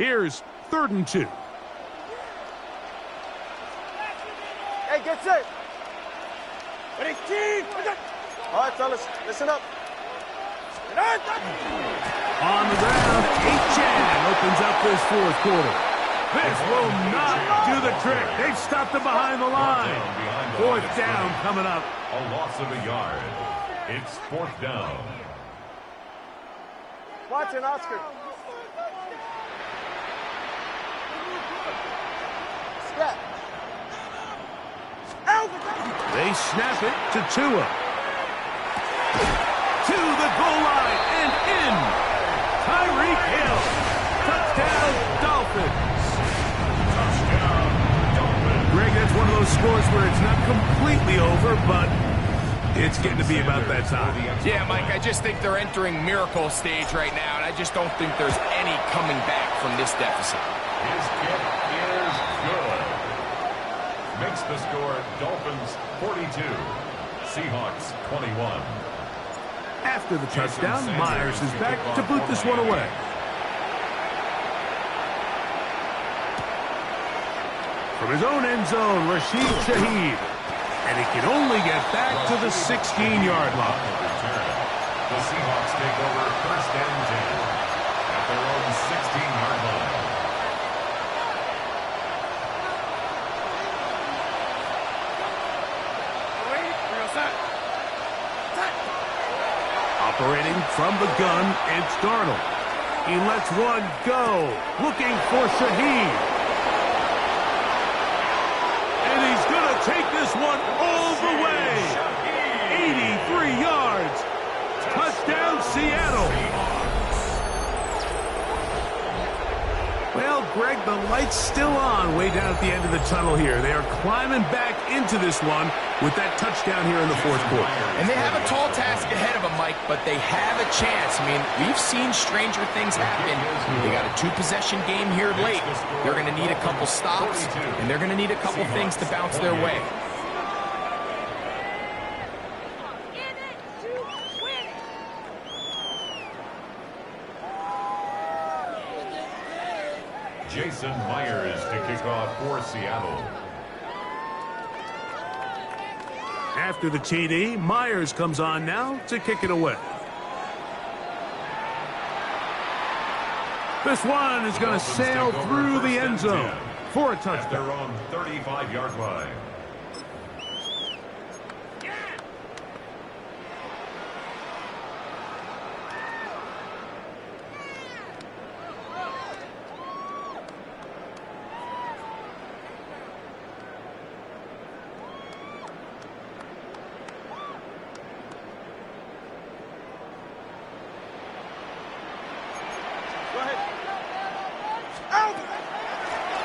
Here's 3rd and 2. Hey, get set. All right, fellas, listen up. On the ground, Gtowncapp opens up this 4th quarter. This will not do the trick. They've stopped him behind the line. 4th down coming up. A loss of a yard. It's 4th down. Watch it, Oscar. Step. They snap it to Tua. To the goal line and in. Tyreek Hill. Touchdown, Dolphins. Touchdown, Dolphins. Greg, that's one of those scores where it's not completely over, but it's getting to be about that time. Yeah, Mike, I just think they're entering miracle stage right now, and I just don't think there's any coming back from this deficit. His kick is good. Makes the score Dolphins 42, Seahawks 21. After the touchdown, Myers is back to boot this one away. From his own end zone, Rashid Shaheed. And he can only get back to the 16-yard line. The Seahawks take over 1st and 10 at their own 16-yard line. Operating from the gun, it's Darnold. He lets one go, looking for Shaheed. And he's going to take this one all the way. 83 yards. Touchdown, Seattle. Well, Greg, the light's still on way down at the end of the tunnel here. They are climbing back into this one with that touchdown here in the 4th quarter. And they have a tall task ahead of them, Mike, but they have a chance. I mean, we've seen stranger things happen. They got a 2-possession game here late. They're going to need a couple stops, and they're going to need a couple things to bounce their way. Jason Myers to kick off for Seattle. After the TD, Myers comes on now to kick it away. This one is going to sail through the end zone for a touchdown. At their own 35-yard line.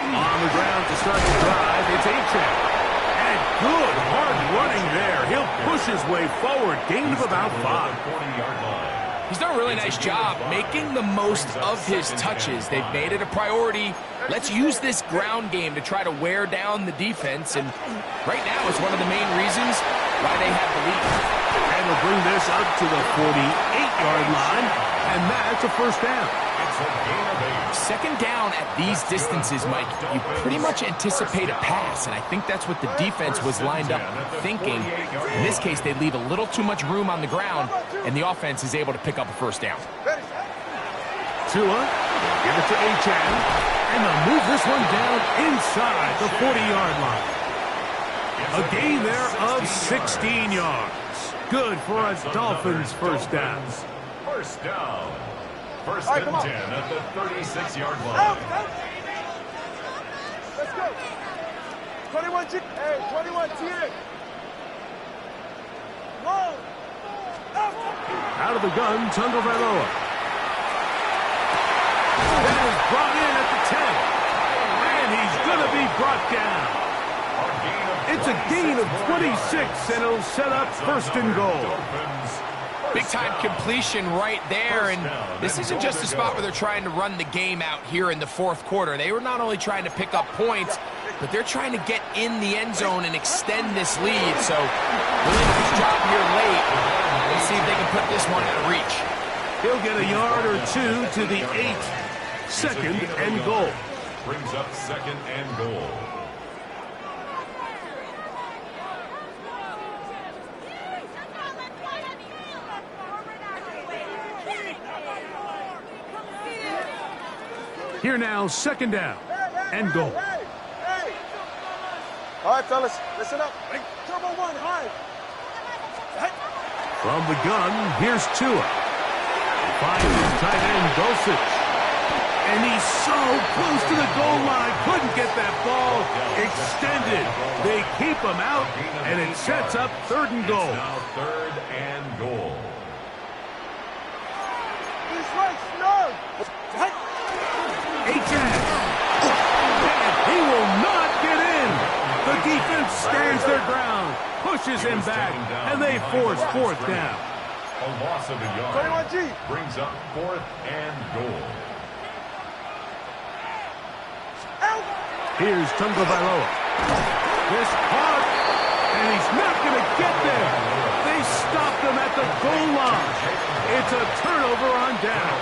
On the ground to start the drive, it's Gtowncapp. And good hard running there. He'll push his way forward. Gain of about 5. 40-yard line. He's done a really nice job making the most of his touches. They've made it a priority. Let's use this ground game to try to wear down the defense. And right now is one of the main reasons why they have the lead. And we'll bring this up to the 48-yard line. And that's a 1st down. It's a gain of 8. 2nd down at these distances, Mike, you pretty much anticipate a pass, and I think that's what the defense was lined up thinking. In this case, they leave a little too much room on the ground, and the offense is able to pick up a 1st down. Tua, give it to Gtowncapp, and they'll move this one down inside the 40-yard line. A gain there of 16 yards. Good for a Dolphins 1st down. 1st down. 1st and 10 at the 36-yard line. Let's go. 21 G. Hey, 21 TA. Whoa. Out of the gun, Tagovailoa. That is brought in at the 10. And he's going to be brought down. It's a gain of 26, and it'll set up 1st and goal. Big-time completion right there, and this isn't just a spot where they're trying to run the game out here in the 4th quarter. They were not only trying to pick up points, but they're trying to get in the end zone and extend this lead. So, really nice job here late. Let's see if they can put this one out of reach. He'll get a yard or 2 to the 8. second and goal. Brings up second and goal. Here now, second down and goal. Hey. All right, fellas, listen up. Turbo one, high. From the gun, here's Tua. He finds his tight end, Dosage. And he's so close to the goal line. Couldn't get that ball extended. They keep him out, and it sets up third and goal. It's now third and goal. He's right, snug. H.S. And he will not get in. The defense stands their ground, pushes him back, and they force fourth down. A loss of a yard 21G. brings up fourth and goal. Here's Tagovailoa. This caught, and he's not going to get there. They stopped him at the goal line. It's a turnover on down.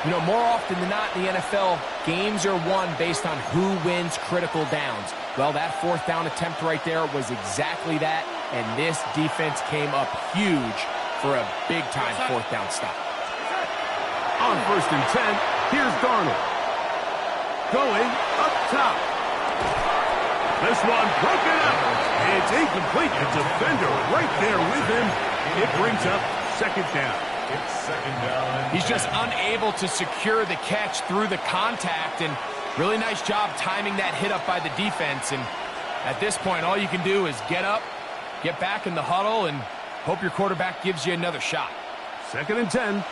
You know, more often than not in the NFL, games are won based on who wins critical downs. Well, that fourth down attempt right there was exactly that, and this defense came up huge for a big-time fourth down stop. On first and 10, here's Darnold. Going up top. This one broken up. It's incomplete. The defender right there with him. It brings up second down. It's second down. He's just unable to secure the catch through the contact, and really nice job timing that hit up by the defense. And at this point, all you can do is get up, get back in the huddle, and hope your quarterback gives you another shot. Second and 10.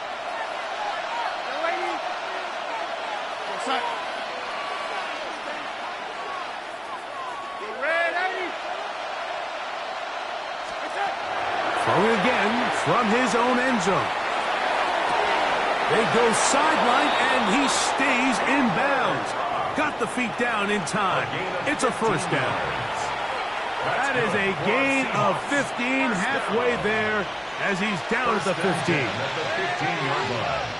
Throwing again from his own end zone. They go sideline, and he stays in bounds. Got the feet down in time. It's a first down. That is a gain of 15, halfway there as he's down at the 15. At the 15-yard line.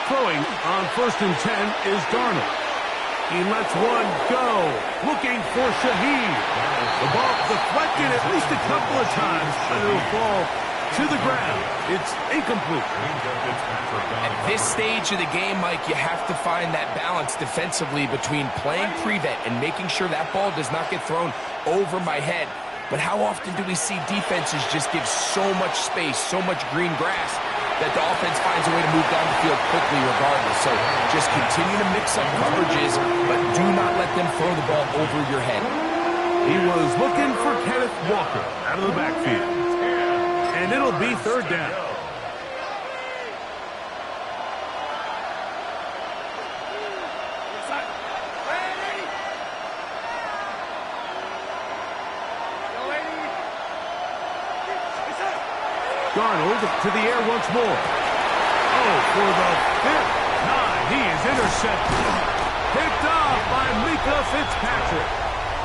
Throwing on first and 10 is Darnold. He lets one go, looking for Shaheed. The ball deflected at least a couple of times, but it'll fall to the ground. It's incomplete. At this stage of the game, Mike, you have to find that balance defensively between playing prevent and making sure that ball does not get thrown over my head. But how often do we see defenses just give so much space, so much green grass, that the offense finds a way to move down the field quickly regardless? So just continue to mix up coverages, but do not let them throw the ball over your head. He was looking for Kenneth Walker out of the backfield. And it'll be third down. Darnold to the air once more. Oh, for the fifth time, he is intercepted. Picked off by Mika Fitzpatrick.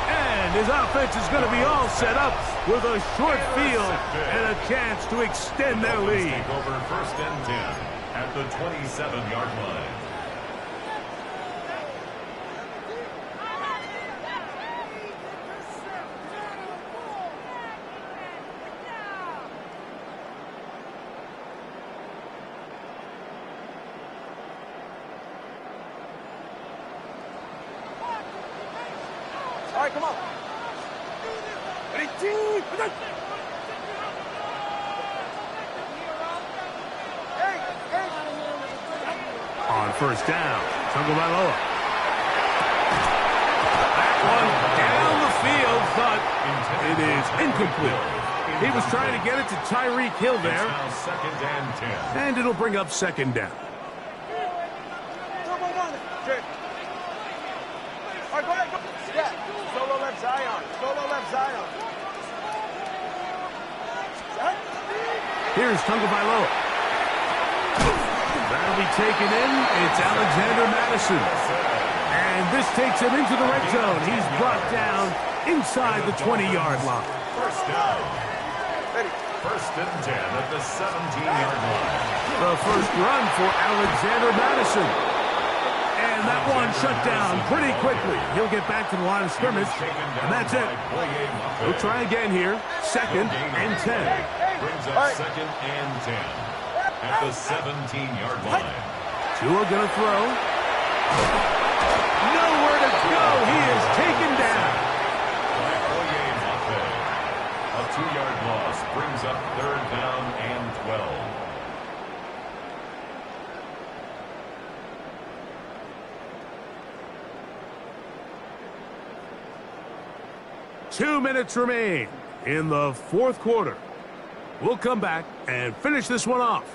And his offense is going to be all set up with a short field and a chance to extend their lead. Take over first and 10 at the 27-yard line. All right, come on. Ready, team. On first down, Tagovailoa. That one down the field, but it is incomplete. He was trying to get it to Tyreek Hill there. Now second and 10. And it'll bring up second down. Turbo one. All right, go ahead. Go. Yeah. Solo left Zion. Solo left Zion. Here's Tagovailoa. That'll be taken in. It's Alexander Madison. And this takes him into the red zone. He's brought down inside the 20-yard line. First down. Ready. First and 10 at the 17-yard line. The first run for Alexander Madison. And that one shut down pretty quickly. He'll get back to the line of scrimmage, and that's it. We'll try again here. Second and 10. Brings up second and 10 at the 17-yard line. Tua gonna throw. Nowhere to go. He is taken down. A 2-yard loss brings up third down and 12. Two minutes remain in the fourth quarter. We'll come back and finish this one off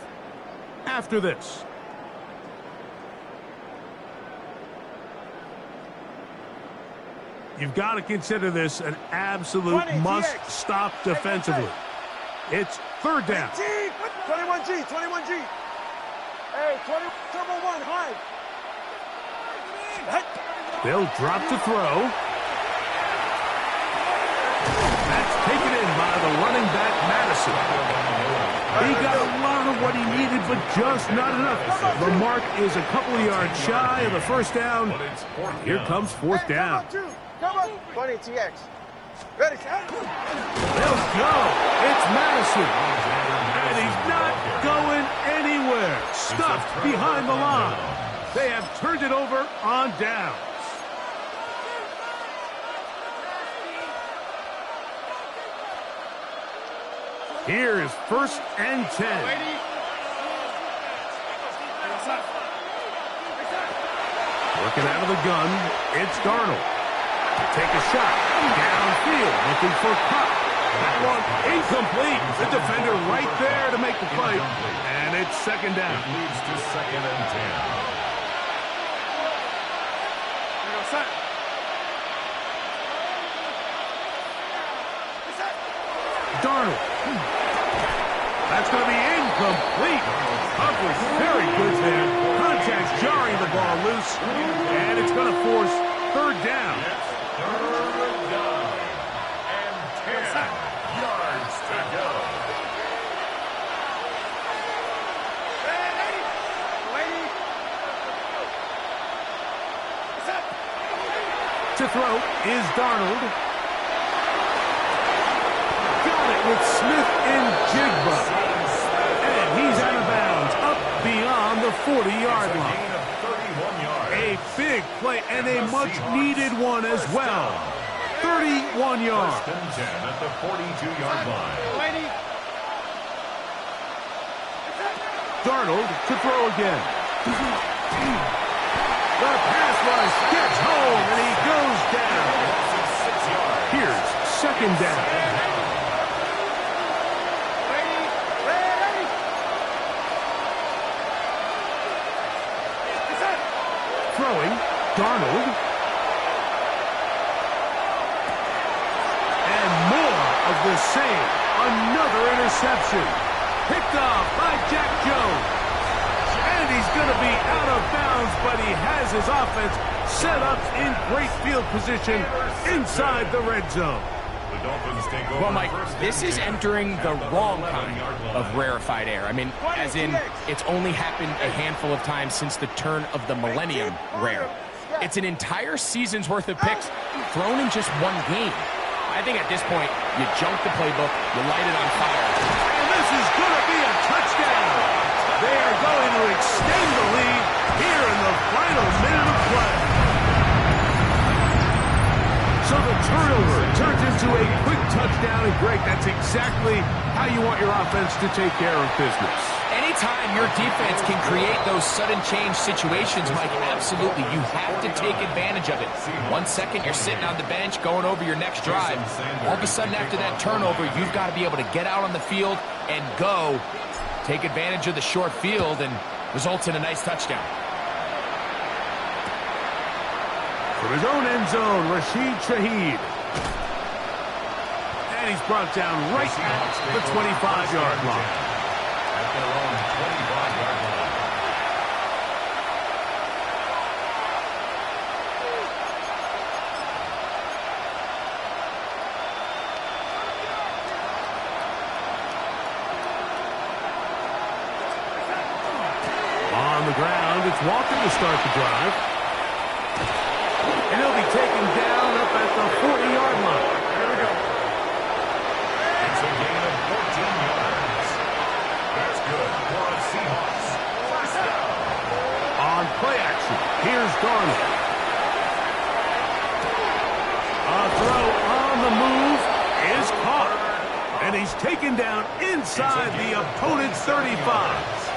after this. You've got to consider this an absolute must-stop defensively. It's third down. 21G, 21G. Hey, 20, turbo 1, high. They'll drop to throw. That's taken in by the running back, Madison. He got a lot of what he needed, but just not enough. The mark is a couple of yards shy of the first down. Here comes fourth down. Come on, 20 TX. Ready, They'll go. It's Madison. And he's not going anywhere. Stuffed behind the line. They have turned it over on downs. Here is first and 10. Working out of the gun, it's Darnold. Take a shot. Downfield, looking for Cup. That one incomplete. The defender right there to make the play. And it's second down. It leads to second and 10. Darnold. That's going to be incomplete. Coverage very good there. Contact jarring the ball loose. And it's going to force third down. Third down and 10 yards to go. To throw is Darnold. Got it with Smith and Jigba. And he's out of bounds, up beyond the 40-yard line. A big play and a much-needed one as well. 31 yards. First and 10 at the 42-yard line. Darnold to throw again. The pass rush gets home, and he goes down. Here's second down. Throwing, Darnold. And more of the same. Another interception. Picked off by Jack Jones. And he's going to be out of bounds, but he has his offense set up in great field position inside the red zone. Well, Mike, this is entering the wrong kind of rarefied air. I mean, as in, it's only happened a handful of times since the turn of the millennium rare. It's an entire season's worth of picks thrown in just one game. I think at this point, you junk the playbook, you light it on fire. And this is going to be a touchdown. They are going to extend the lead here in the final minute of play. So the turnover turns into a quick touchdown, and Greg, that's exactly how you want your offense to take care of business. Anytime your defense can create those sudden change situations, Mike, absolutely, you have to take advantage of it. 1 second, you're sitting on the bench, going over your next drive. All of a sudden, after that turnover, you've got to be able to get out on the field and go, take advantage of the short field, and results in a nice touchdown. From his own end zone, Rashid Shaheed. And he's brought down right at the 25-yard line. At their own 25-yard line. the ground. It's Walker to start the drive. And he'll be taken down up at the 40-yard line. Here we go. It's a gain of 14 yards. That's good for the Seahawks. First down. On play action, here's Darnold. A throw on the move is caught. And he's taken down inside the opponent's 35.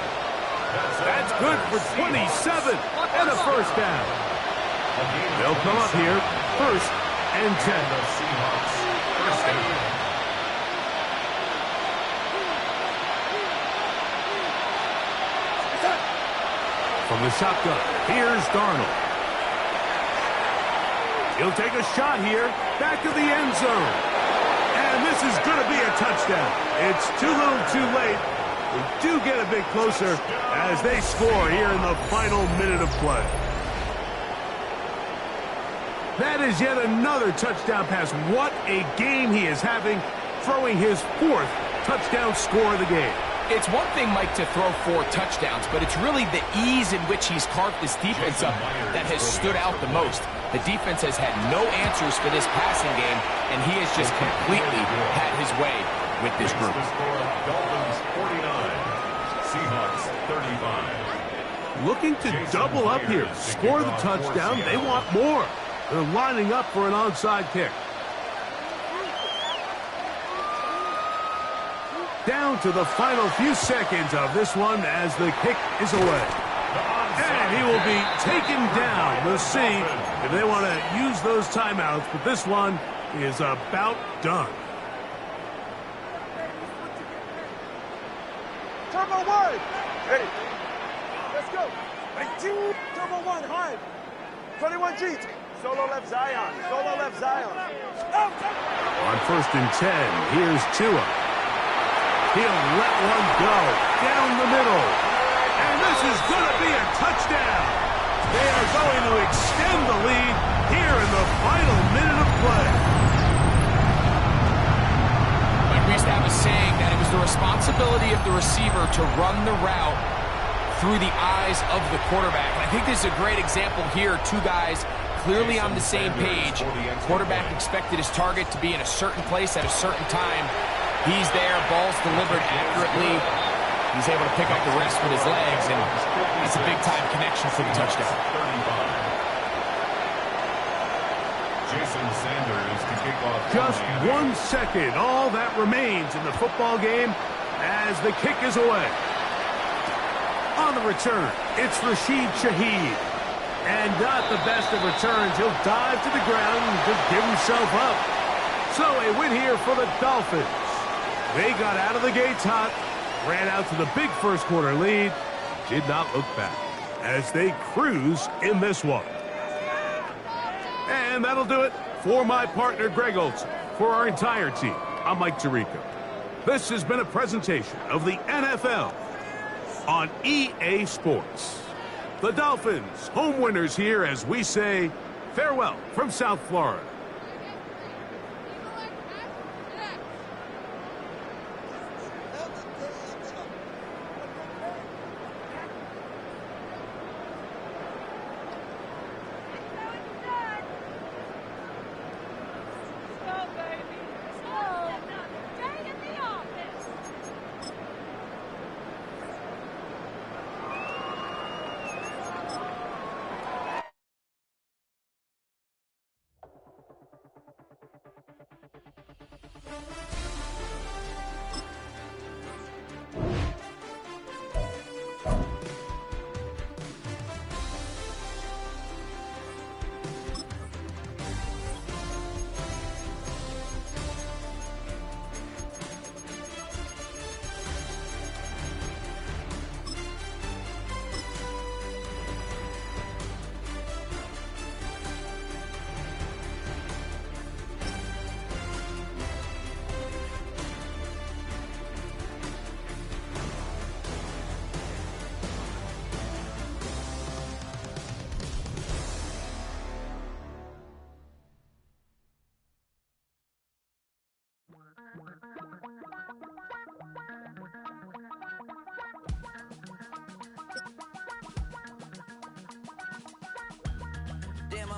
That's good for 27 and a first down. They'll come up here, first and 10. The Seahawks. First down. From the shotgun, here's Darnold. He'll take a shot here, back of the end zone. And this is going to be a touchdown. It's too little too late. We do get a bit closer as they score here in the final minute of play. That is yet another touchdown pass. What a game he is having, throwing his 4th touchdown score of the game. It's one thing, Mike, to throw 4 touchdowns, but it's really the ease in which he's carved this defense up that has stood out the most. The defense has had no answers for this passing game, and he has just completely had his way with this group. The score of Dolphins 49, Seahawks 35. Looking to double up here, score the touchdown. They want more. They're lining up for an onside kick. Down to the final few seconds of this one as the kick is away. And he will be taken down. We'll see if they want to use those timeouts, but this one is about done. Turbo 1. Ready. Let's go. 19. Turbo 1. Hard. 21 G. Solo left Zion. Solo left Zion. On first and 10, here's Tua. He'll let one go down the middle. And this is going to be a touchdown. They are going to extend the lead here in the final minute of play. Like we used to have a saying that it was the responsibility of the receiver to run the route through the eyes of the quarterback. And I think this is a great example here. 2 guys clearly on the same page. Quarterback expected his target to be in a certain place at a certain time. He's there, ball's delivered accurately. He's able to pick up the rest with his legs, and it's a big-time connection for the touchdown. Jason Sanders to kick off. Just 1 second, all that remains in the football game as the kick is away. On the return, it's Rashid Shaheed. And not the best of returns. He'll dive to the ground and just give himself up. So a win here for the Dolphins. They got out of the gates hot, ran out to the big first quarter lead, did not look back as they cruise in this one. And that'll do it for my partner, Greg Olson. For our entire team, I'm Mike Tirico. This has been a presentation of the NFL on EA Sports. The Dolphins, home winners here as we say farewell from South Florida.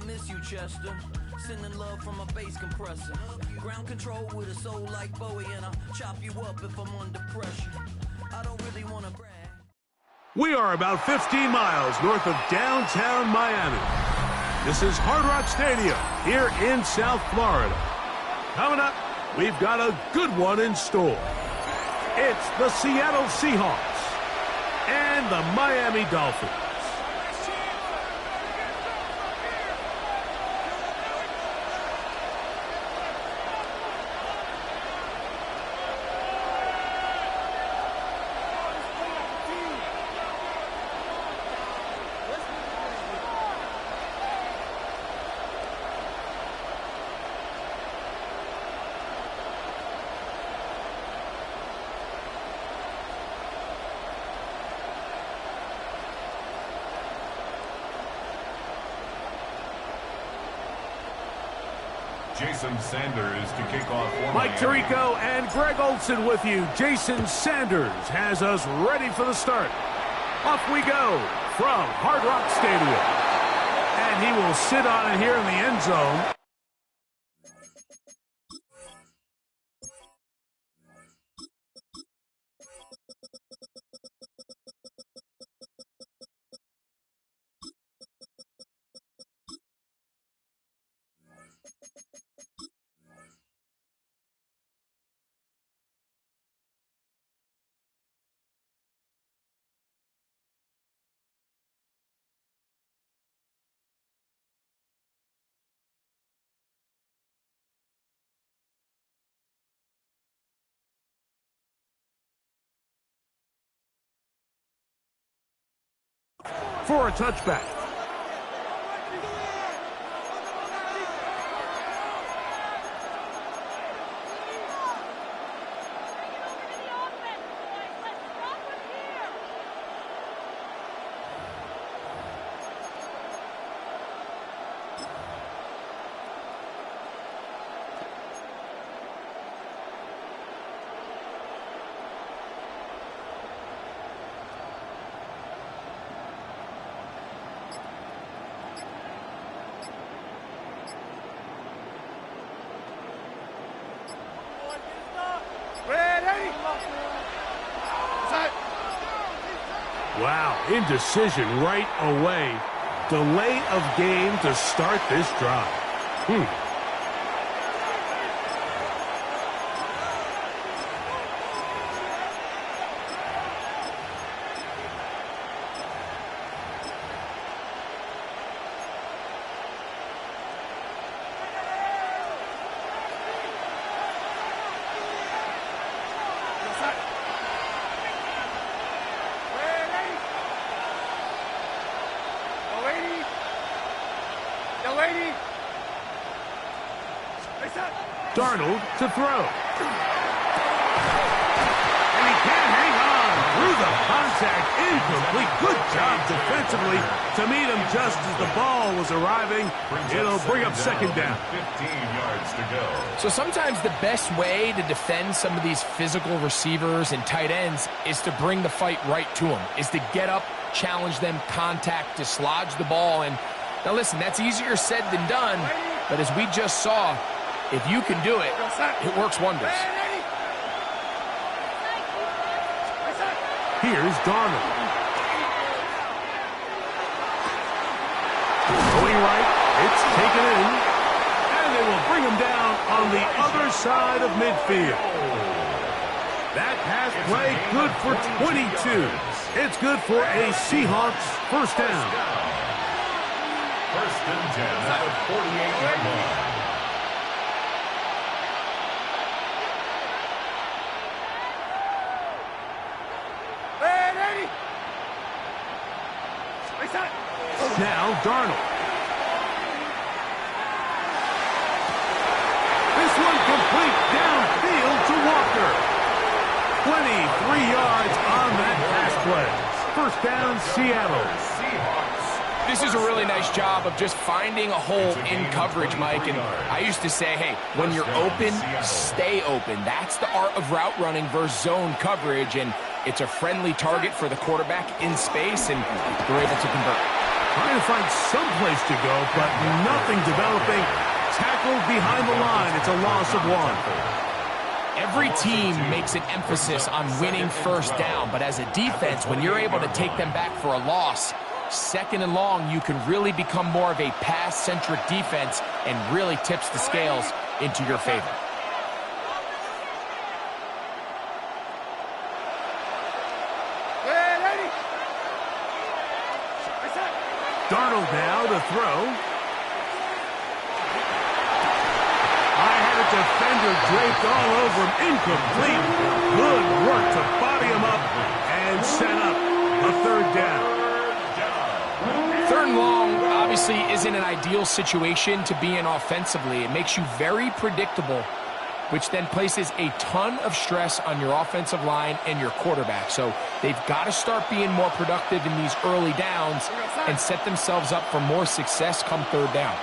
miss you, Chester. Sending love from a bass compressor. Ground control with a soul like Bowie, and I'll chop you up if I'm under pressure. I don't really want to brag. We are about 15 miles north of downtown Miami. This is Hard Rock Stadium here in South Florida. Coming up, we've got a good one in store. It's the Seattle Seahawks and the Miami Dolphins. Jason Sanders to kick off for Mike Tirico and Greg Olson with you. Jason Sanders has us ready for the start. Off we go from Hard Rock Stadium. And he will sit on it here in the end zone. For a touchback. Wow, indecision right away. Delay of game to start this drive. Darnold to throw. And he can't hang on through the contact. Incomplete. Good job defensively to meet him just as the ball was arriving. It'll bring up second down. 15 yards to go. So sometimes the best way to defend some of these physical receivers and tight ends is to bring the fight right to them, is to get up, challenge them, contact, dislodge the ball. And now listen, that's easier said than done, but as we just saw, if you can do it, it works wonders. Here's Darnold. Going right, it's taken in, and they will bring him down on the other side of midfield. That pass play good for 22. It's good for a Seahawks first down. First and 10 at the 48-yard line. Now Darnold. This one complete downfield to Walker. 23 yards on that pass play. First down, Seattle. This is a really nice job of just finding a hole in coverage, Mike. And I used to say, hey, when you're open, stay open. That's the art of route running versus zone coverage. And it's a friendly target for the quarterback in space, and they're able to convert. Trying to find some place to go, but nothing developing. Tackled behind the line. It's a loss of 1. Every team makes an emphasis on winning first down, but as a defense, when you're able to take them back for a loss, second and long, you can really become more of a pass-centric defense and really tips the scales into your favor. Darnold now to throw. Defender draped all over him, incomplete. Good work to body him up and set up a 3rd down. 3rd and long obviously isn't an ideal situation to be in offensively. It makes you very predictable, which then places a ton of stress on your offensive line and your quarterback. So they've got to start being more productive in these early downs and set themselves up for more success come 3rd down.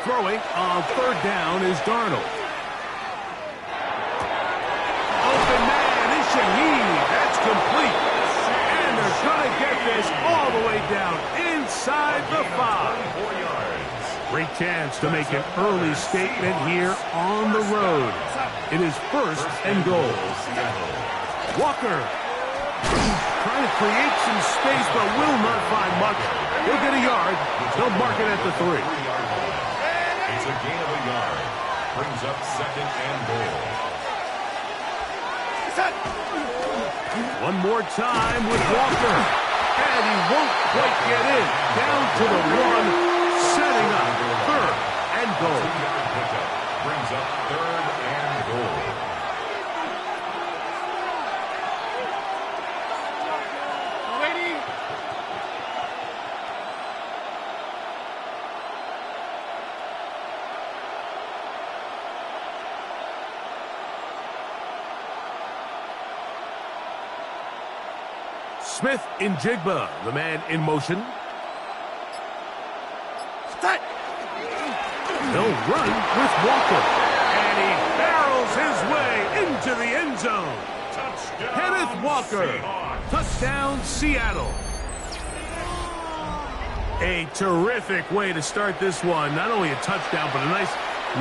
Throwing on 3rd down is Darnold. Open man is Shaheed. That's complete. And they're going to get this all the way down inside the 5. Great chance to make an early statement here on the road. It is 1st and goal. Walker trying to create some space, but will not find much. He'll get a yard. They'll mark it at the 3. It's a gain of a yard. Brings up 2nd and goal. One more time with Walker. And he won't quite get in. Down to the 1. Setting up 3rd and goal. 2-yard pickup. Brings up 3rd and goal. Smith in Jigba, the man in motion. They'll run with Walker. And he barrels his way into the end zone. Touchdown, Kenneth Walker. Seahawks. Touchdown, Seattle. A terrific way to start this one. Not only a touchdown, but a nice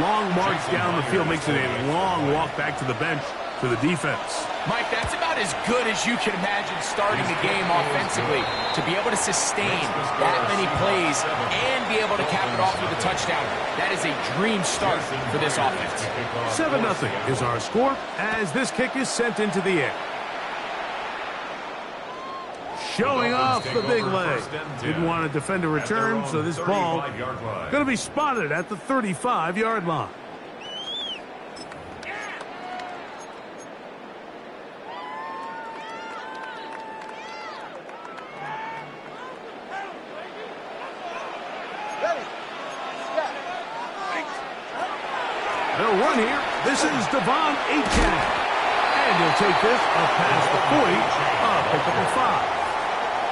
long march down the field. Makes it a long walk back to the bench for the defense. Mike, that's about as good as you can imagine starting a game offensively. To be able to sustain that many plays and be able to cap it off with a touchdown, that is a dream start for this offense. 7-0 is our score as this kick is sent into the air. Showing off the big leg. Didn't want to defend a return, so this ball going to be spotted at the 35-yard line. They'll run here. This is Devon Achane. And he'll take this up past the 40, pick up a 5.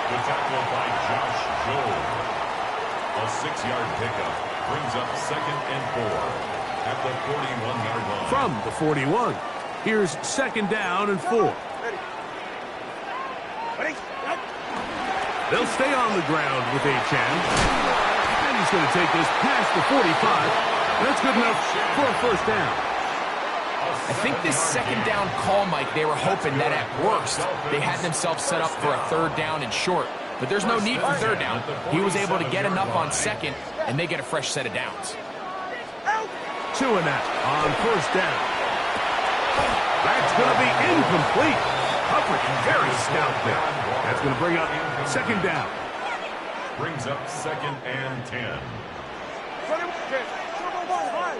The tackle by Josh Jobe. A 6-yard pickup brings up 2nd and 4 at the 41-yard line. From the 41, here's 2nd down and 4. They'll stay on the ground with Achane. And he's going to take this past the 45. That's good enough for a 1st down. I think this 2nd down call, Mike, they were hoping that at worst they had themselves set up for a 3rd down and short. But there's no need for 3rd down. He was able to get enough on 2nd, and they get a fresh set of downs. 2 and that on 1st down. That's going to be incomplete. Coverage very stout there. That's going to bring up 2nd down. Brings up 2nd and 10. 21, high.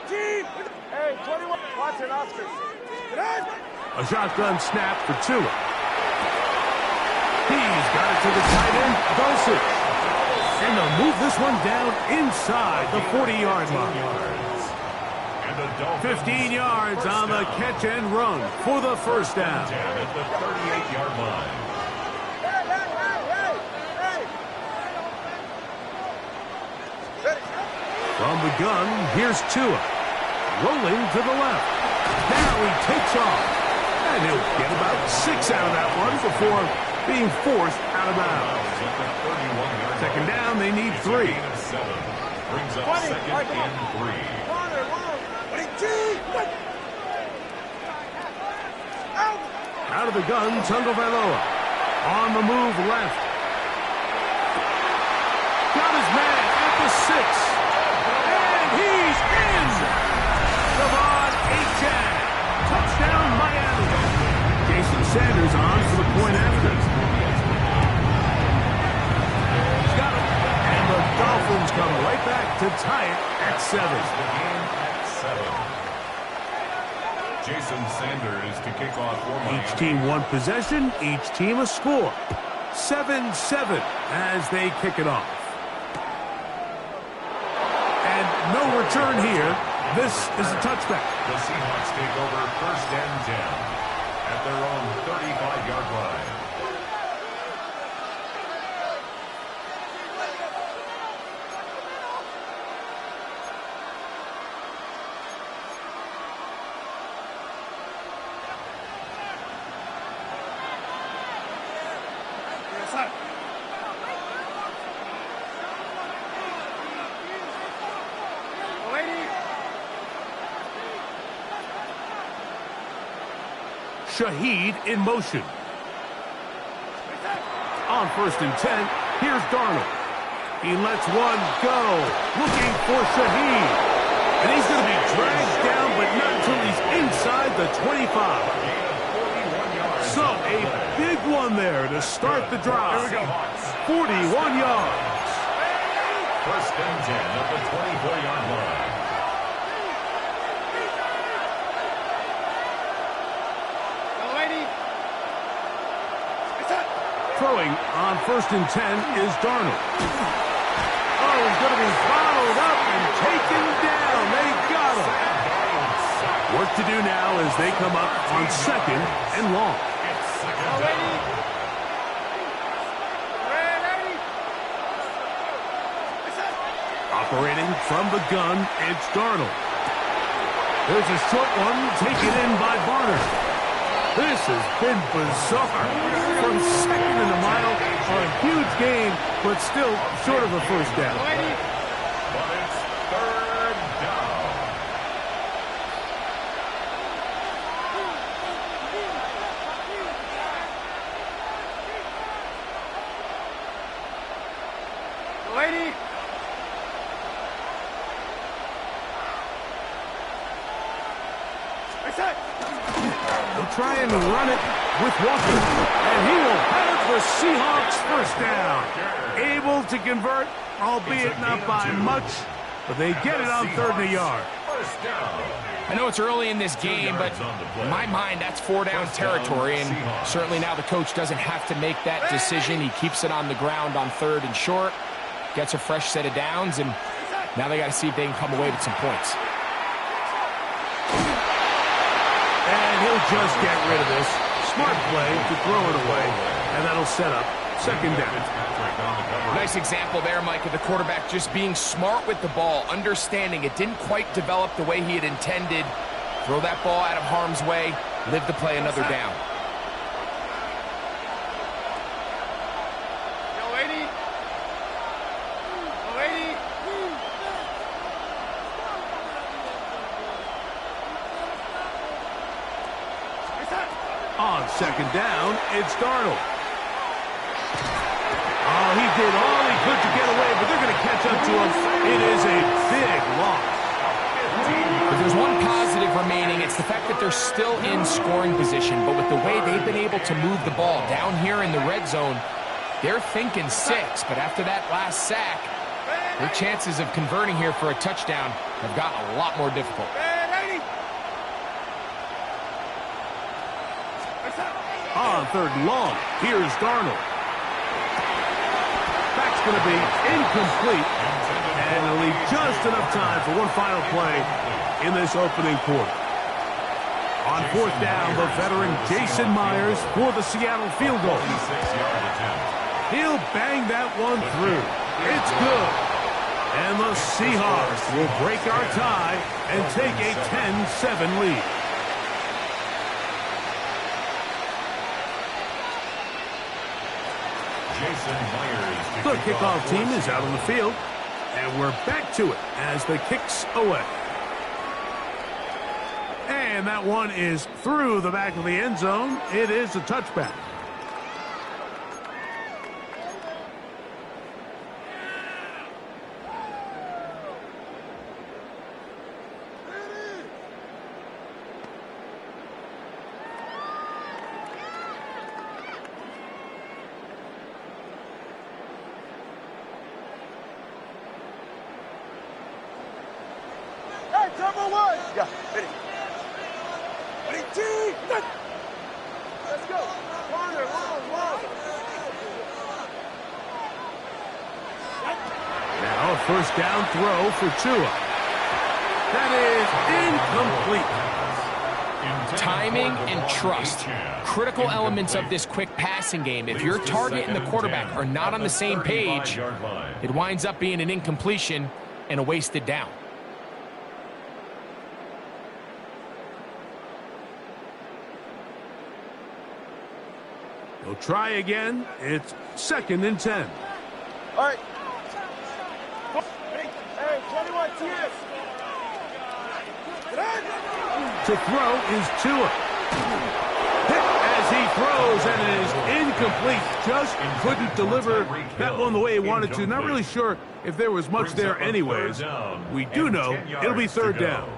18. Hey, 21. Watson, Oscar. A shotgun snap for Tua. He's got it to the tight end, Dulcich. And they'll move this one down inside the 40-yard line. 15 yards on the catch and run for the 1st down. At the 38-yard line. From the gun, here's Tua. Rolling to the left. Now he takes off. And he'll get about 6 out of that one before being forced out of bounds. Second down, they need 3. Brings up second and 3. Out of the gun, Tagovailoa. On the move left. Got his man at the 6. And he's in! Devon Achane. Touchdown, Miami. Jason Sanders on for the point after. He's got it. And the Dolphins come right back to tie it at 7. The game at 7. Jason Sanders to kick off for Miami. Each team one possession, each team a score. 7-7 as they kick it off. And no return here. This is a touchback. The Seahawks take over 1st and 10 at their own 35-yard line. Shaheed in motion. On 1st and 10, here's Darnold. He lets one go, looking for Shaheed. And he's going to be dragged down, but not until he's inside the 25. So a big one there to start the drive. 41 yards. 1st and 10 at the 24-yard line. Throwing on 1st and 10 is Darnold. Oh, he's going to be bottled up and taken down. They got him. Work to do now as they come up on 2nd and long. Operating from the gun, it's Darnold. There's a short one taken in by Barner. This has been bizarre. From 2nd and a mile, a huge gain, but still short of a 1st down. But it's 3rd down. They'll try and run it with Walker, and he will have the Seahawks 1st down. Able to convert, albeit not by much, but they get it on 3rd and a yard. 1st down. I know it's early in this game, but in my mind, that's 4-down territory, and certainly now the coach doesn't have to make that decision. He keeps it on the ground on 3rd and short, gets a fresh set of downs, and now they got to see if they can come away with some points. And he'll just get rid of this. Smart play to throw it away, and that'll set up 2nd down. Nice example there, Mike, of the quarterback just being smart with the ball, understanding it didn't quite develop the way he had intended. Throw that ball out of harm's way, live to play another down. On 2nd down, it's Darnold. Oh, he did all he could to get away, but they're going to catch up to him. It is a big loss. If there's one positive remaining, it's the fact that they're still in scoring position. But with the way they've been able to move the ball down here in the red zone, they're thinking 6. But after that last sack, their chances of converting here for a touchdown have gotten a lot more difficult. On 3rd and long, here's Darnold. That's going to be incomplete, and it'll leave just enough time for one final play in this opening quarter. On 4th down, the veteran Jason Myers for the Seattle field goal. He'll bang that one through. It's good. And the Seahawks will break our tie and take a 10-7 lead. Jason Myers. The kickoff team is out on the field, and we're back to it as the kick's away. And that one is through the back of the end zone. It is a touchback. Number one. Yeah, ready. Ready, team. Let's go. Corner, long. Now a first down throw for Tua. That is incomplete. Timing and trust. Critical elements of this quick passing game. If your target and the quarterback are not on the same page, it winds up being an incompletion and a wasted down. They'll try again. It's 2nd and 10. All right. Hey, 21 TS. To throw is Tua. Hit as he throws, and it is incomplete. Just couldn't deliver that one the way he wanted to. Not really sure if there was much there anyways. We do know it'll be 3rd down.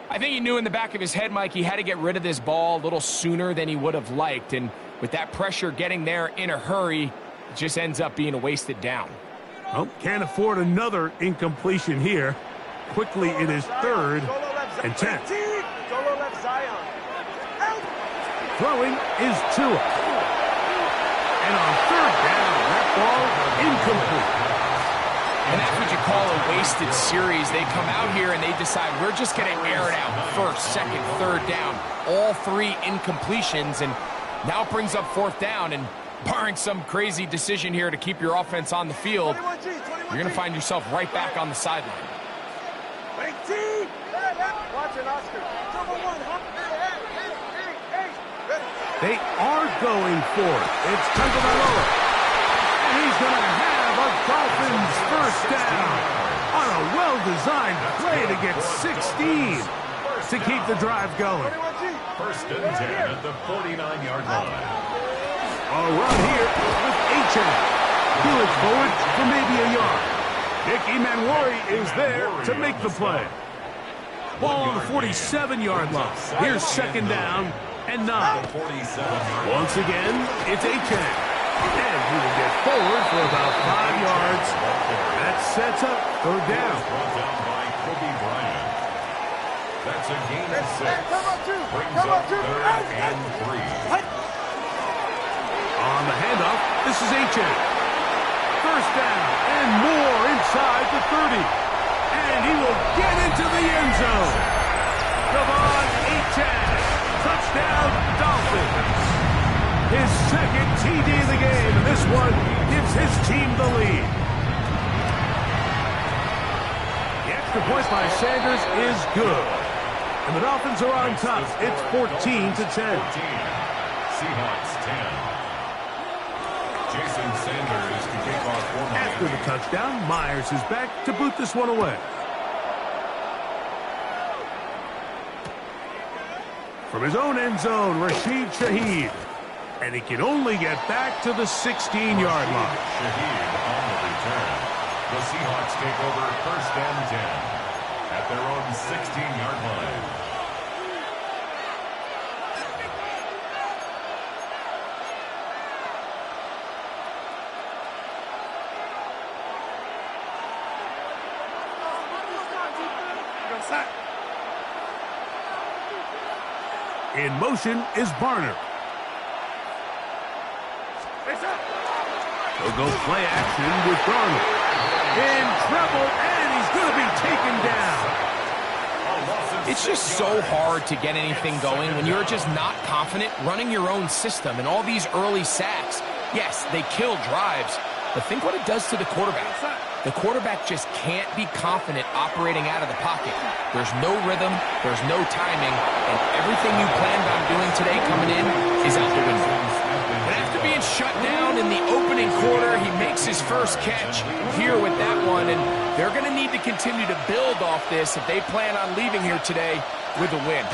I think he knew in the back of his head, Mike, he had to get rid of this ball a little sooner than he would have liked. And with that pressure getting there in a hurry, it just ends up being a wasted down. Well, can't afford another incompletion here. Quickly, it is 3rd and 10. Solo left Zion. Throwing is Tua. And on 3rd down, that ball incomplete. And that's what you call a wasted series. They come out here and they decide we're just going to air it out 1st, 2nd, 3rd down. All 3 incompletions, and now it brings up 4th down. And barring some crazy decision here to keep your offense on the field, you're going to find yourself right back on the sideline. They are going for it. It's Tagovailoa. And he's going to have a Dolphins 1st down on a well-designed play to get 16 to keep the drive going. 1st and 10 at the 49-yard line. A run here with H.M. He looks forward for maybe a yard. Nick Emmanwori is there to make the play. Ball on the 47-yard line. Here's 2nd down and 9. Once again, it's H.M. And he will get forward for about 5 yards. That sets up 3rd down. Brought down by Kobe Bryant. That's a gain of 6. Brings up 3rd and 3. On the handoff, this is H.M. 1st down and more inside the 30. And he will get into the end zone. Devon H.M. Touchdown, Dolphins. His 2nd TD of the game, and this one gives his team the lead. The extra point by Sanders is good. And the Dolphins are on top. It's 14-10. Seahawks 10. Jason Sanders to kick off for Miami. After the touchdown, Myers is back to boot this one away. From his own end zone, Rashid Shaheed. And he can only get back to the 16-yard line. Shaheed on the return. The Seahawks take over 1st and 10 at their own 16-yard line. In motion is Barner. He'll go play action with Darnold. In trouble, and he's going to be taken down. It's just so hard to get anything going when you're just not confident running your own system. And all these early sacks, yes, they kill drives, but think what it does to the quarterback. The quarterback just can't be confident operating out of the pocket. There's no rhythm, there's no timing, and everything you planned on doing today coming in is out the window. But after being shut down in the opening opening quarter. He makes his first catch here with that one, and they're going to need to continue to build off this if they plan on leaving here today with a win.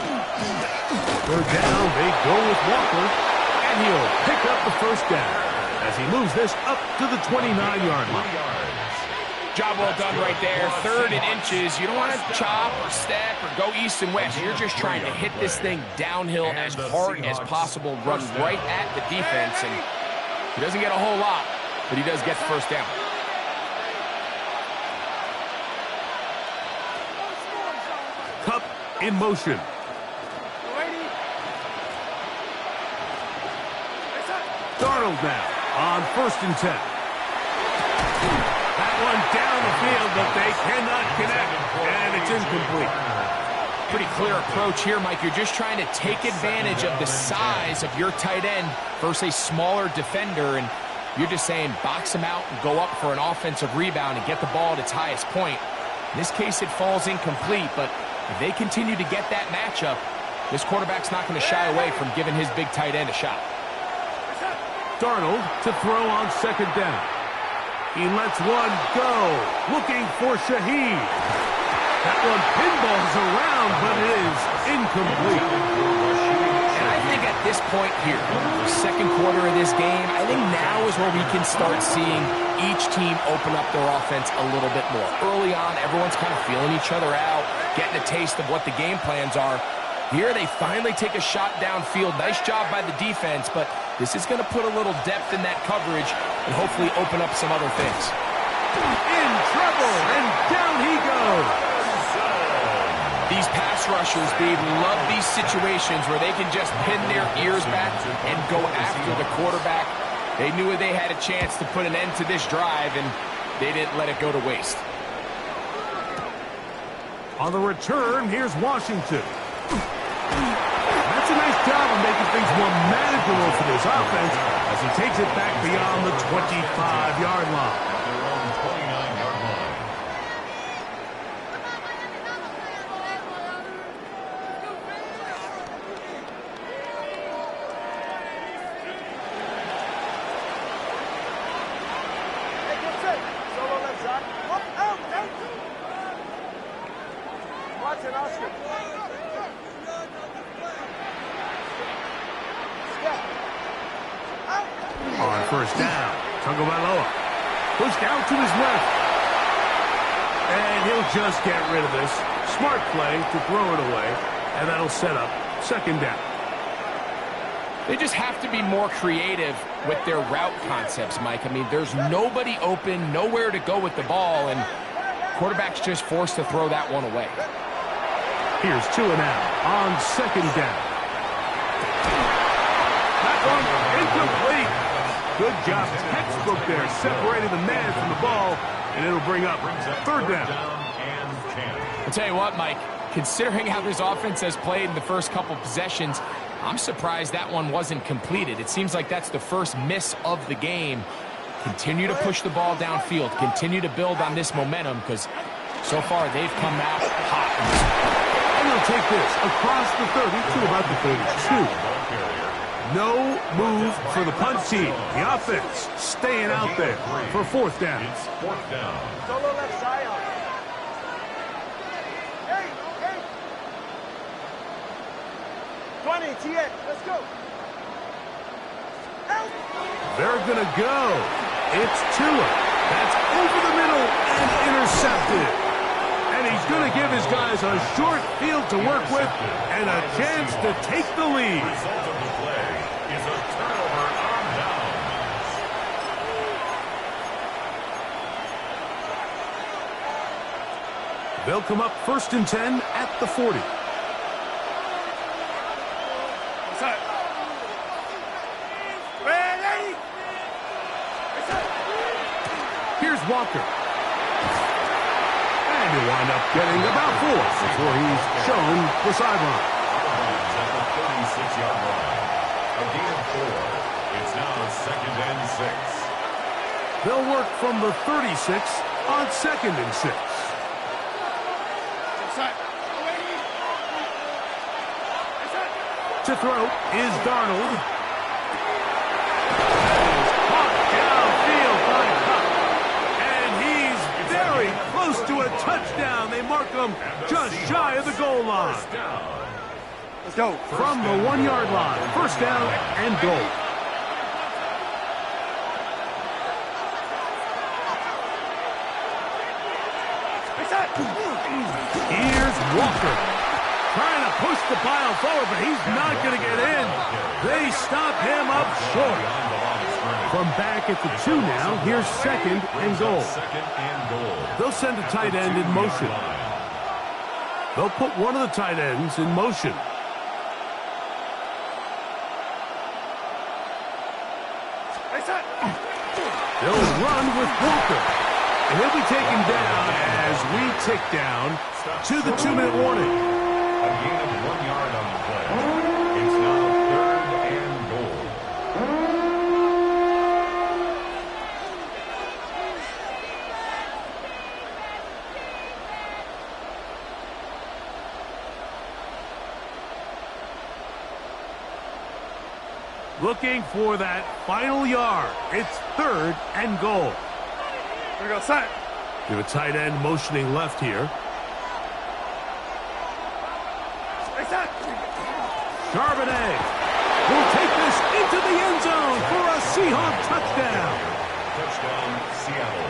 Third down, they go with Walker, and he'll pick up the first down as he moves this up to the 29-yard line. Job well done right there. 3rd and inches. You don't want to chop or step or go east and west. You're just trying to hit this thing downhill as hard as possible, run right at the defense, and he doesn't get a whole lot, but he does get the first down. Kupp in motion. Darnold now on 1st and 10. That one down the field, but they cannot connect, and it's incomplete. Pretty clear approach here, Mike. You're just trying to take advantage of the size of your tight end versus a smaller defender, and you're just saying box him out and go up for an offensive rebound and get the ball at its highest point. In this case, it falls incomplete, but if they continue to get that matchup, this quarterback's not going to shy away from giving his big tight end a shot. Darnold to throw on 2nd down. He lets one go, looking for Shaheed. That one pinballs around, but it is incomplete. And I think at this point here, the 2nd quarter of this game, I think now is where we can start seeing each team open up their offense a little bit more. Early on, everyone's kind of feeling each other out, getting a taste of what the game plans are. Here, they finally take a shot downfield. Nice job by the defense, but this is going to put a little depth in that coverage and hopefully open up some other things. In trouble, and down he goes. These pass rushers, they love these situations where they can just pin their ears back and go after the quarterback. They knew they had a chance to put an end to this drive, and they didn't let it go to waste. On the return, here's Washington. That's a nice job of making things more manageable for this offense as he takes it back beyond the 25-yard line. Their own 29-yard line. Hey, get set. Solo left side. Up, out, out. Watson, Oscar. On 1st down, Tagovailoa pushed out to his left. And he'll just get rid of this. Smart play to throw it away, and that'll set up 2nd down. They just have to be more creative with their route concepts, Mike. I mean, there's nobody open, nowhere to go with the ball, and quarterback's just forced to throw that one away. Here's Tua now on 2nd down. That one incomplete. Good job, textbook there, separating the man from the ball, and it'll bring up 3rd down. I'll tell you what, Mike, considering how this offense has played in the first couple possessions, I'm surprised that one wasn't completed. It seems like that's the first miss of the game. Continue to push the ball downfield. Continue to build on this momentum because so far they've come out hot. And they'll take this across the 30 to about the 32. No move for the punt team. The offense staying out there for 4th down. It's 4th down. Solo left Zion. Hey, hey. 20, TX, let's go. Out. They're going to go. It's Tua. That's over the middle and intercepted. And he's going to give his guys a short field to work with and a chance to take the lead. Result of the play is a turnover on downs. They'll come up 1st and 10 at the 40. Ready? Here's Walker. And he'll wind up getting about 4 before he's shown the sideline. At the 36-yard line. A gain of 4. It's now 2nd and 6. They'll work from the 36 on 2nd and 6. To throw is Darnold. Caught him just shy of the goal line. First down. Let's go. From the 1 yard line, first down and goal. Here's Walker. Trying to push the pile forward, but he's not going to get in. They stop him up short. From back at the 2 now, here's second and goal. They'll send a tight end in motion. They'll put one of the tight ends in motion. They'll run with Walker. And he'll be taken down as we tick down to the 2-minute warning. A gain of 1 yard on the play. It's now third and goal. Looking for that final yard. It's third and goal. Here we go, set. We have a tight end motioning left here. Charbonnet will take this into the end zone for a Seahawk touchdown. Touchdown, Seattle.